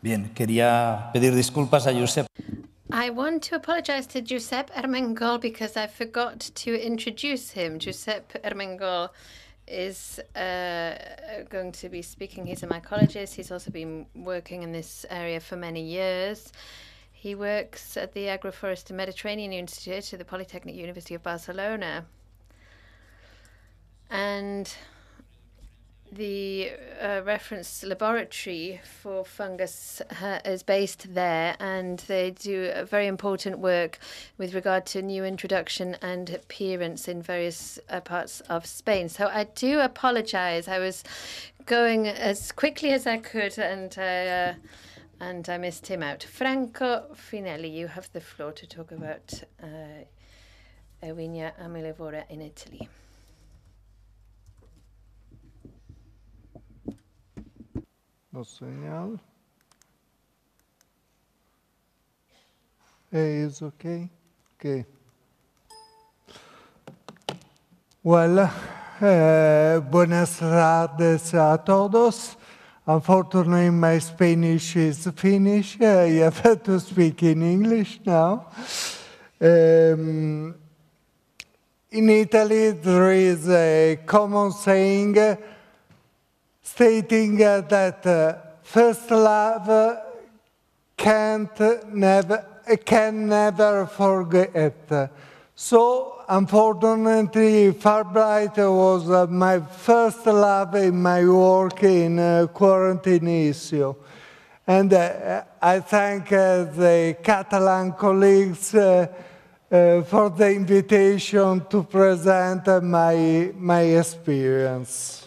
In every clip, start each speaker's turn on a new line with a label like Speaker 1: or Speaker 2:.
Speaker 1: Bien, quería pedir disculpas a Josep.
Speaker 2: I want to apologize to Giuseppe Ermengol because I forgot to introduce him. Giuseppe Ermengol is going to be speaking. He's a mycologist. He's also been working in this area for many years. He works at the Agroforest and Mediterranean Institute at the Polytechnic University of Barcelona. And the reference laboratory for fungus is based there, and they do very important work with regard to new introduction and appearance in various parts of Spain. So I do apologize. I was going as quickly as I could, and I missed him out. Franco Finelli, you have the floor to talk about Ewinia amylivora in Italy.
Speaker 3: No signal. Is okay? Okay. Well, buenas tardes a todos. Unfortunately, my Spanish is finished. I have to speak in English now. In Italy, there is a common saying stating that first love can never forget. So, unfortunately, Farbright was my first love in my work in quarantine issue. And I thank the Catalan colleagues for the invitation to present my experience.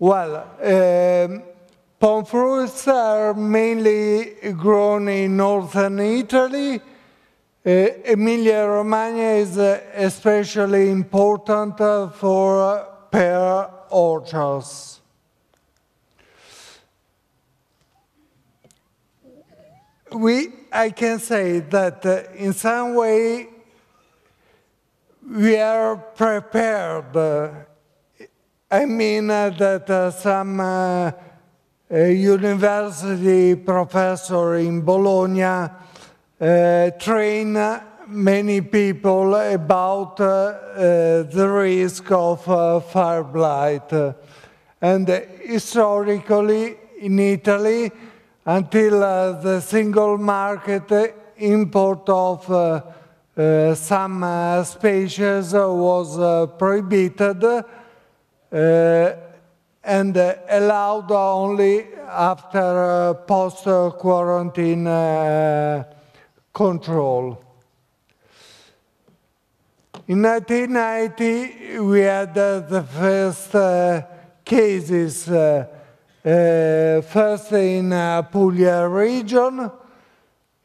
Speaker 3: Well, palm fruits are mainly grown in northern Italy. Emilia-Romagna is especially important for pear orchards. I can say that in some way we are prepared. I mean that some university professor in Bologna train many people about the risk of fire blight. And historically in Italy, until the single market import of some species was prohibited, and allowed only after post-quarantine control. In 1990, we had the first cases, first in Puglia region.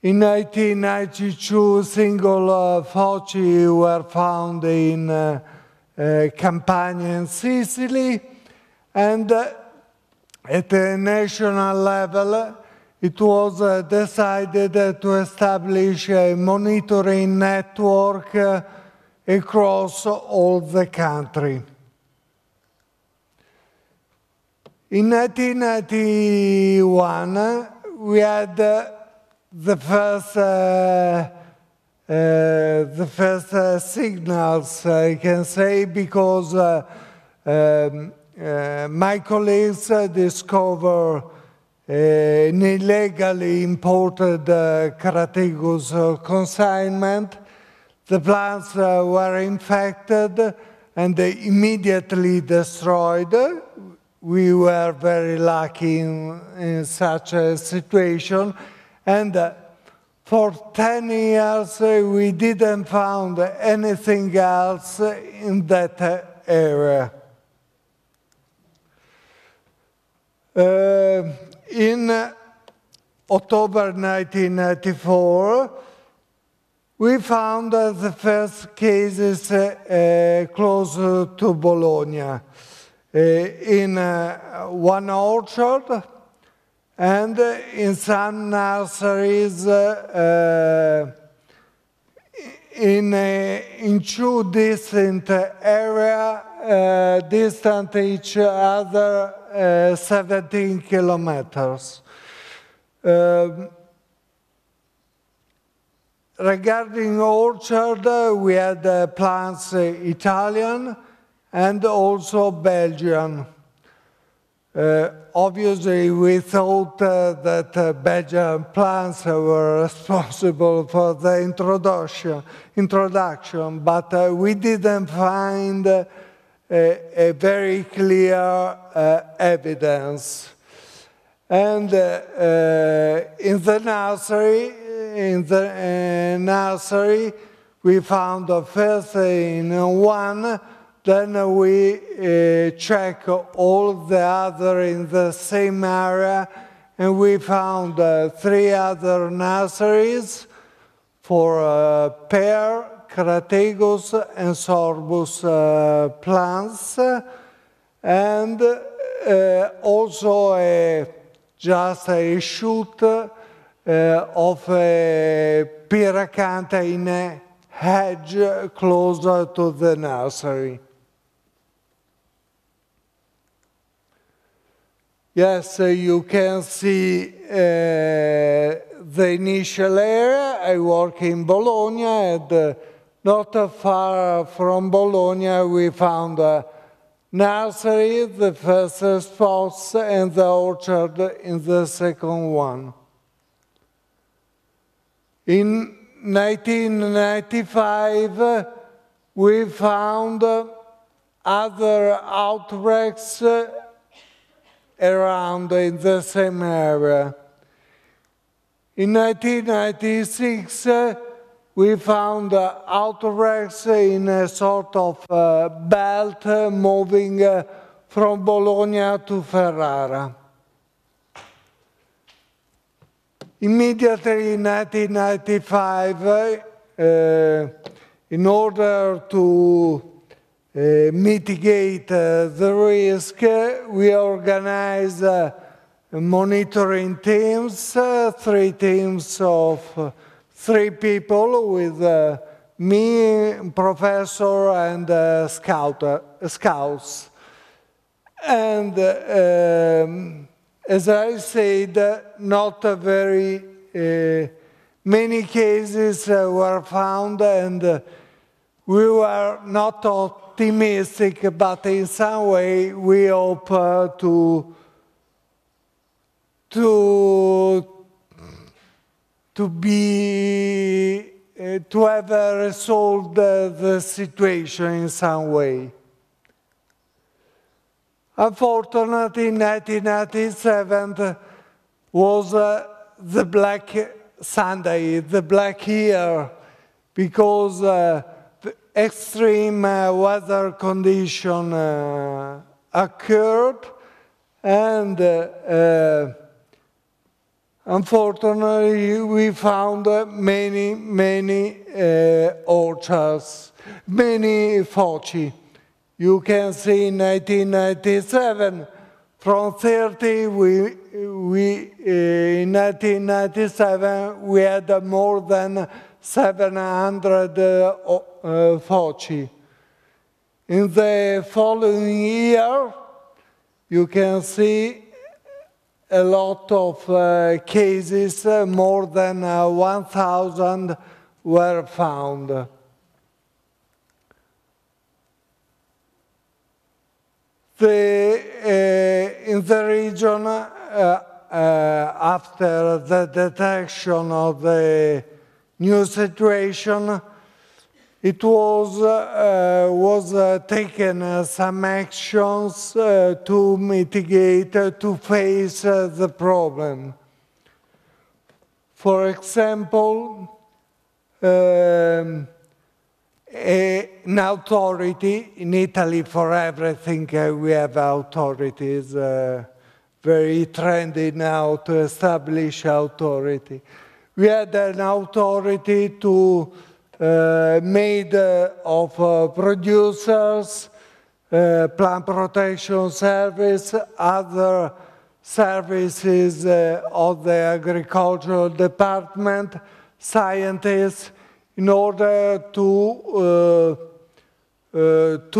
Speaker 3: In 1992, single foci were found in Campania and Sicily, and at the national level it was decided to establish a monitoring network across all the country. In 1991 we had the first signals, I can say, because my colleagues discovered an illegally imported Crataegus consignment. The plants were infected and immediately destroyed. We were very lucky in such a situation. And for 10 years, we didn't find anything else in that area. In October 1994, we found the first cases close to Bologna in one orchard, and in some nurseries in two distant areas, distant each other 17 kilometers. Regarding orchard, we had plants Italian and also Belgian. Obviously, we thought that Belgian plants were responsible for the introduction, but we didn't find a very clear evidence. And in the nursery, we found first in one. Then we check all the other in the same area, and we found 3 other nurseries for pear, Crataegus, and Sorbus plants, and also just a shoot of a Piracantha in a hedge closer to the nursery. Yes, you can see the initial area. I work in Bologna, and not far from Bologna we found a nursery, the first spots, and the orchard in the second one. In 1995, we found other outbreaks around in the same area. In 1996, we found outbreaks in a sort of belt moving from Bologna to Ferrara. Immediately in 1995, in order to mitigate the risk, we organized monitoring teams, 3 teams of 3 people with me, professor, and scouts. And as I said, not very many cases were found, and we were not optimistic, but in some way we hope to have resolved the situation in some way. Unfortunately, 1997 was the Black Sunday, the Black Year, because extreme weather condition occurred, and unfortunately we found many orchards, many foci. You can see in 1997, from 30, in 1997 we had more than 700 foci. In the following year, you can see a lot of cases, more than 1,000 were found. In the region, after the detection of the new situation, it was taken some actions to mitigate, to face the problem. For example, an authority, in Italy for everything we have authorities, very trendy now to establish authority. We had an authority made of producers, plant protection service, other services of the agricultural department, scientists, in order to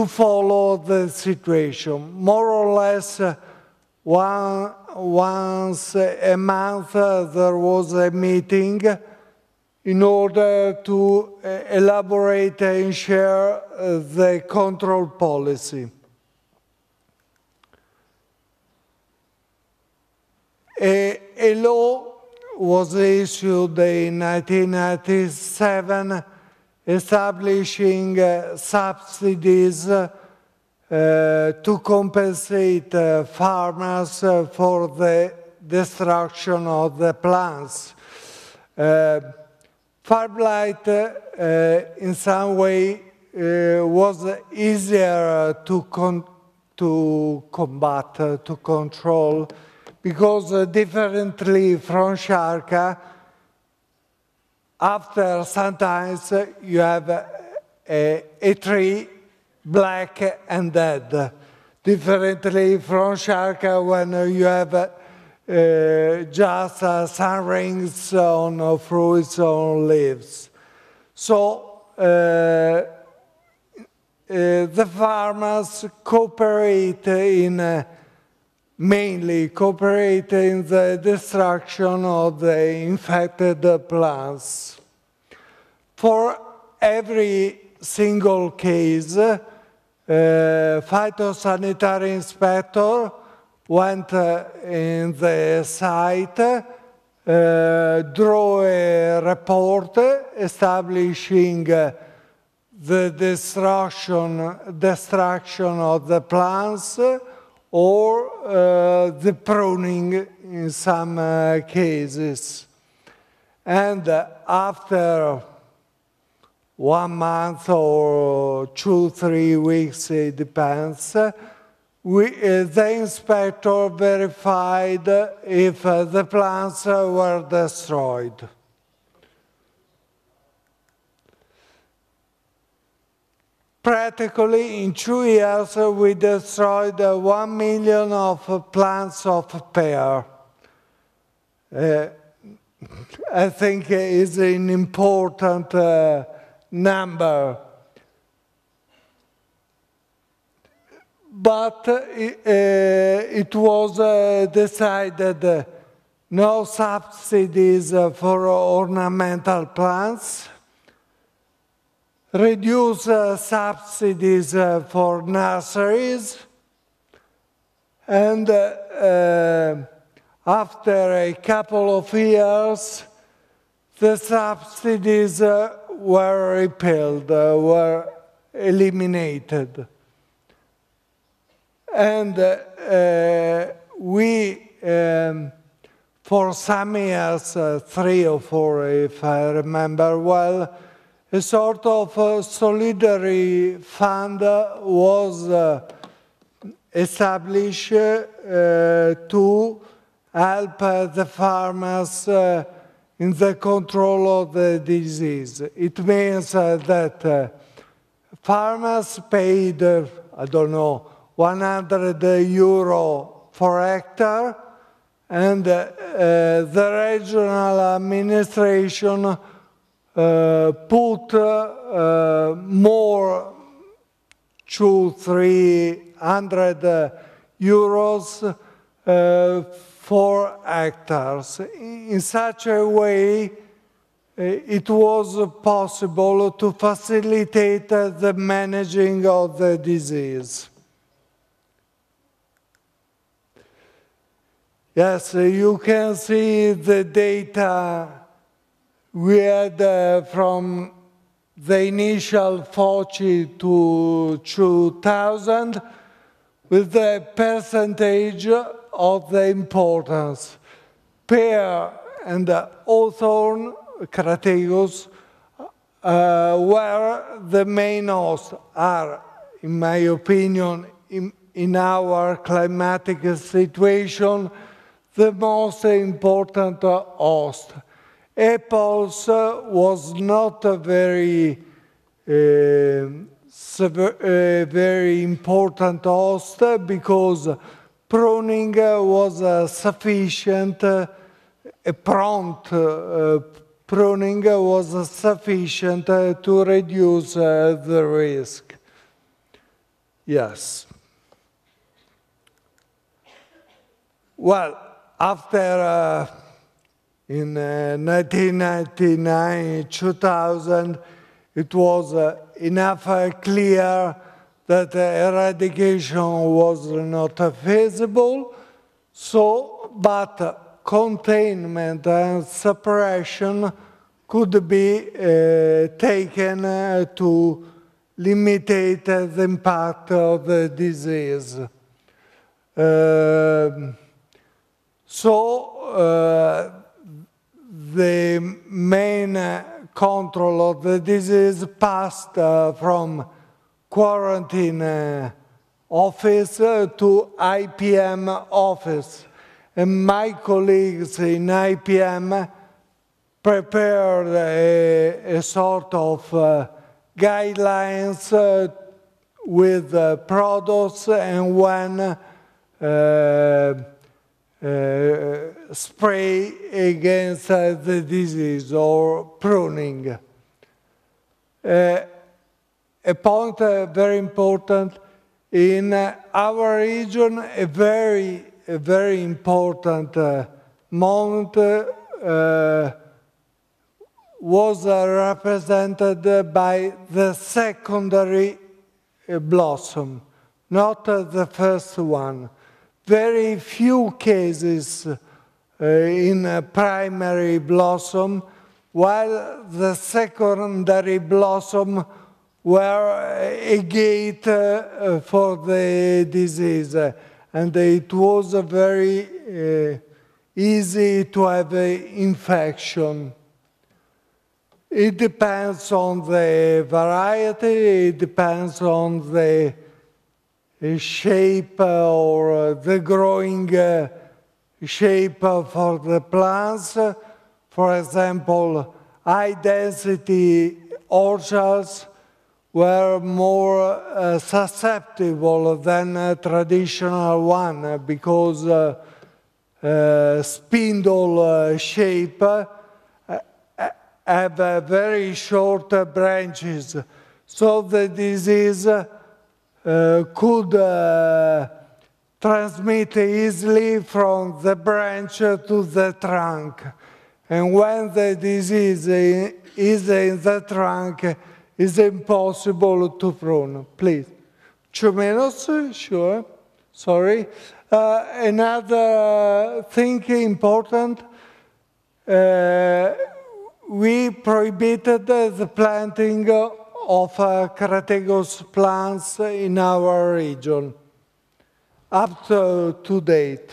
Speaker 3: follow the situation. More or less, once a month there was a meeting in order to elaborate and share the control policy. A law was issued in 1997 establishing subsidies to compensate farmers for the destruction of the plants. Farmlight in some way was easier to combat, to control, because differently from Sharka, after sometimes you have a tree black and dead. Differently from Sharka, when you have just some rings on fruits on leaves. So the farmers cooperate in mainly cooperate in the destruction of the infected plants. For every single case, phytosanitary inspector went in the site, drew a report establishing the destruction of the plants or the pruning in some cases. And after 1 month or 2-3 weeks, it depends, the inspector verified if the plants were destroyed. Practically, in 2 years, we destroyed 1 million of plants of pear. I think it's an important number. But it was decided no subsidies for ornamental plants, reduce subsidies for nurseries, and after a couple of years, the subsidies were repealed, were eliminated. And we, for some years, 3 or 4 if I remember well, a sort of solidarity fund was established to help the farmers in the control of the disease. It means that farmers paid, I don't know, 100 euro for hectare, and the regional administration put more 200-300 euros for hectares. In such a way, it was possible to facilitate the managing of the disease. Yes, you can see the data we had from the initial FOCI to 2000 with the percentage of the importance. Pear and hawthorn, Crategus, were the main hosts, are, in my opinion, in our climatic situation, the most important host. Apples was not a very important host because pruning was sufficient, a prompt pruning was sufficient to reduce the risk. Yes. Well, after in 1999, 2000, it was enough clear that eradication was not feasible, but containment and suppression could be taken to limit the impact of the disease. The main control of the disease passed from quarantine office to IPM office. And my colleagues in IPM prepared a sort of guidelines with products and when spray against the disease or pruning. A point very important, in our region, a very important moment was represented by the secondary blossom, not the first one. Very few cases in primary blossom, while the secondary blossom were a gate for the disease. And it was very easy to have an infection. It depends on the variety, it depends on the shape or the growing shape for the plants. For example, high-density orchards were more susceptible than a traditional one because spindle shape have very short branches. So the disease could transmit easily from the branch to the trunk. And when the disease is in the trunk, it's impossible to prune. Please. 2 minutes, sure. Sorry. Another thing important, we prohibited the planting of Crataegus plants in our region up to date.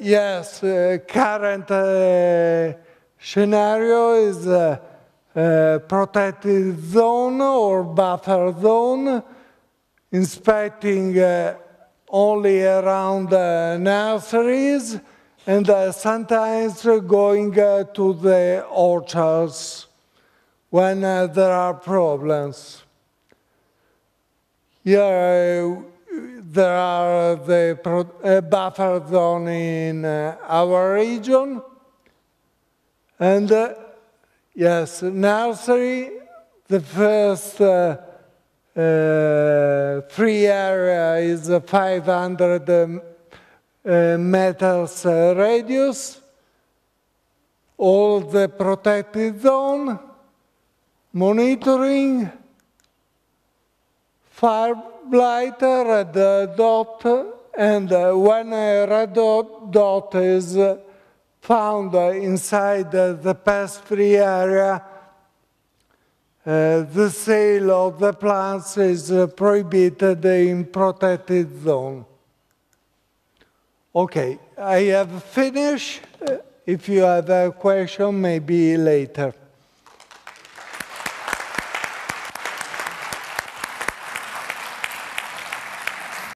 Speaker 3: Yes, current scenario is protected zone or buffer zone, inspecting only around nurseries and sometimes going to the orchards when there are problems. Here there are the buffer zone in our region, and yes, nursery, the first free area is 500 meters radius, all the protected zone, monitoring, fire blight, red dot, and when a red dot is found inside the pest-free area, the sale of the plants is prohibited in protected zone. Okay, I have finished. If you have a question, maybe later.